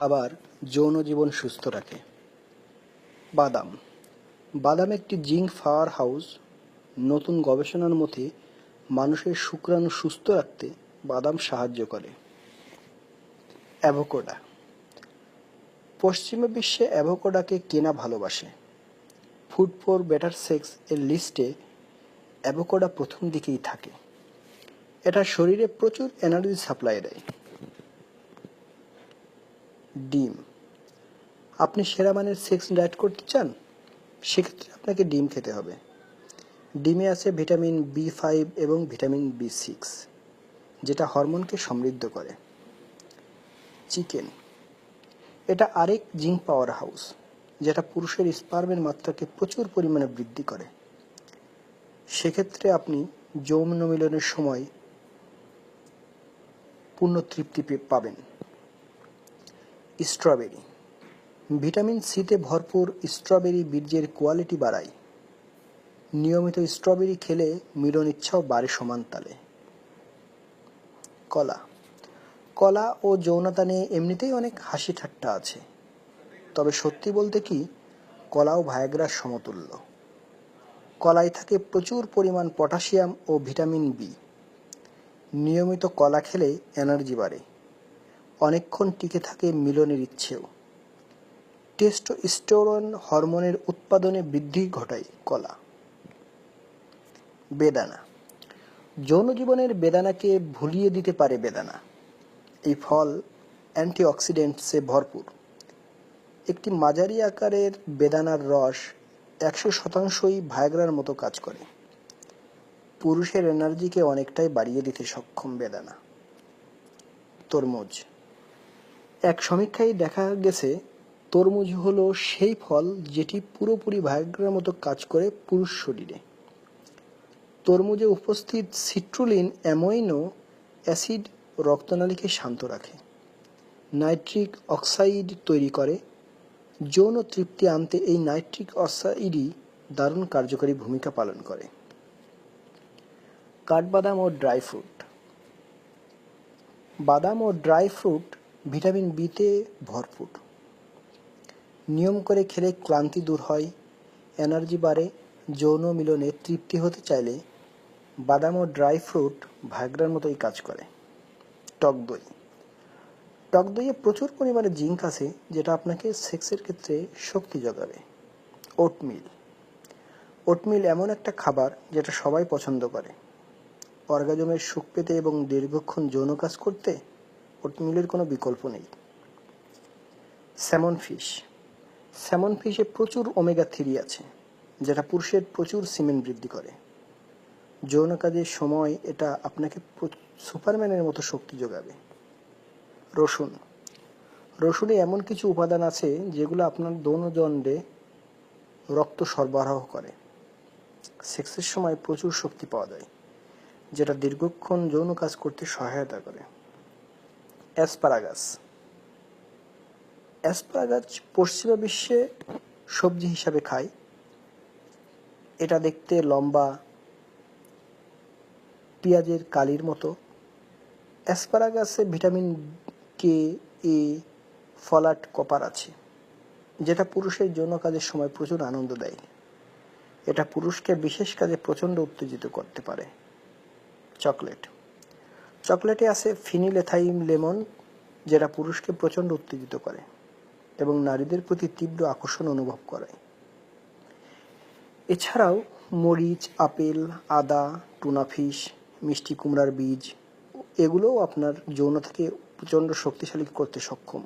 আবার যৌন জীবন সুস্থ রাখে। বাদাম বাদাম একটি জিঙ্ক পাওয়ার হাউস। নতুন গবেষণার মতে মানুষের শুক্রাণু সুস্থ রাখতে বাদাম সাহায্য করে। অ্যাভোকাডো পশ্চিমা বিশ্বে অ্যাভোকাডোকে কেনা ভালোবাসে। ফুড ফর বেটার সেক্স এর লিস্টে অ্যাভোকাডো প্রথম দিকেই থাকে। এটা শরীরে প্রচুর এনার্জি সাপ্লাই দেয়। ডিম আপনি সেরা মানের সেক্স ডায়েট করতে চান? সেক্ষেত্রে আপনাকে ডিম খেতে হবে। ডিমে আছে ভিটামিন বি5 এবং ভিটামিন বি6, যেটা হরমোনকে সমৃদ্ধ করে। চিকেন এটা আরেক জিঙ্ক পাওয়ার হাউস, যেটা পুরুষের স্পার্মের মাত্রাকে প্রচুর পরিমাণে বৃদ্ধি করে। সেক্ষেত্রে আপনি যৌন মিলনের সময় পূর্ণ তৃপ্তি পাবেন। স্ট্রবেরি ভিটামিন সিতে ভরপুর স্ট্রবেরি বীর্যের কোয়ালিটি বাড়ায়। নিয়মিত স্ট্রবেরি খেলে মিলন ইচ্ছাও বাড়ে সমান তালে। কলা ও যৌনতা নিয়ে এমনিতেই অনেক হাসি ঠাট্টা আছে, তবে সত্যি বলতে কি, কলাও ভায়াগ্রার সমতুল্য। কলায় থাকে প্রচুর পরিমাণ পটাশিয়াম ও ভিটামিন বি। নিয়মিত কলা খেলে এনার্জি বাড়ে, অনেকক্ষণ টিকে থাকে মিলনের ইচ্ছেও। টেস্টোস্টেরন হরমোনের উৎপাদনে বৃদ্ধি ঘটায় কলা। বেদানা যৌন জীবনের বেদানাকে ভুলিয়ে দিতে পারে বেদানা। এই ফল অ্যান্টিঅক্সিডেন্টসে ভরপুর। একটি মাঝারি আকারের বেদানার রস 100%ই ভায়াগ্রার মতো কাজ করে। পুরুষের এনার্জিকে অনেকটাই বাড়িয়ে দিতে সক্ষম বেদানা। তরমুজ এক সমীক্ষায় দেখা গেছে তরমুজ হলো সেই ফল যেটি পুরোপুরি ভায়াগ্রার মতো কাজ করে পুরুষ শরীরে। তরমুজে উপস্থিত সিট্রুলিন অ্যামাইনো অ্যাসিড রক্তনালীকে শান্ত রাখে, নাইট্রিক অক্সাইড তৈরি করে। যৌন তৃপ্তি আনতে এই নাইট্রিক অক্সাইডই দারুণ কার্যকরী ভূমিকা পালন করে। কাঠবাদাম ও ড্রাই ফ্রুট বাদাম ও ড্রাই ফ্রুট ভিটামিন বিতে ভরপুর। নিয়ম করে খেলে ক্লান্তি দূর হয়, এনার্জি বাড়ে। যৌন মিলনে তৃপ্তি হতে চাইলে বাদাম ও ড্রাই ফ্রুট ভায়াগ্রার মতোই কাজ করে। টক দইয়ে প্রচুর পরিমাণে জিঙ্ক আছে, যেটা আপনাকে সেক্সের ক্ষেত্রে শক্তি যোগাবে। ওটমিল এমন একটা খাবার যেটা সবাই পছন্দ করে। অর্গাজমের সুখ পেতে এবং দীর্ঘক্ষণ যৌন কাজ করতে ওটমিলের কোনো বিকল্প নেই। স্যামন ফিশে প্রচুর ওমেগা-3 আছে, যেটা পুরুষের প্রচুর সিমেন বৃদ্ধি করে। যৌন কাজের সময় এটা আপনাকে সুপারম্যানের মতো শক্তি যোগাবে। রসুনে এমন কিছু উপাদান আছে যেগুলো আপনার যৌনদণ্ডে রক্ত সরবরাহ করে। সেক্সের সময় প্রচুর শক্তি পাওয়া যায়, যেটা দীর্ঘক্ষণ যৌন কাজ করতে সহায়তা করে। অ্যাসপারাগাস পশ্চিমা বিশ্বে সবজি হিসাবে খায়। এটা দেখতে লম্বা, পেঁয়াজের কালির মতো। অ্যাসপারাগাসে ভিটামিন কে, এ, ফলাট, কপার আছে, যেটা পুরুষের যৌন কাজের সময় প্রচুর আনন্দ দেয়। এটা পুরুষকে বিশেষ কাজে প্রচণ্ড উত্তেজিত করতে পারে। চকলেটে আছে ফিনিলেথাইন লেমন, যেটা পুরুষকে প্রচণ্ড উত্তেজিত করে এবং নারীদের প্রতি তীব্র আকর্ষণ অনুভব করায়। এছাড়াও মরিচ, আপেল, আদা, টুনা ফিশ, মিষ্টি কুমড়ার বীজ, এগুলোও আপনার যৌনতাকে প্রচণ্ড শক্তিশালী করতে সক্ষম।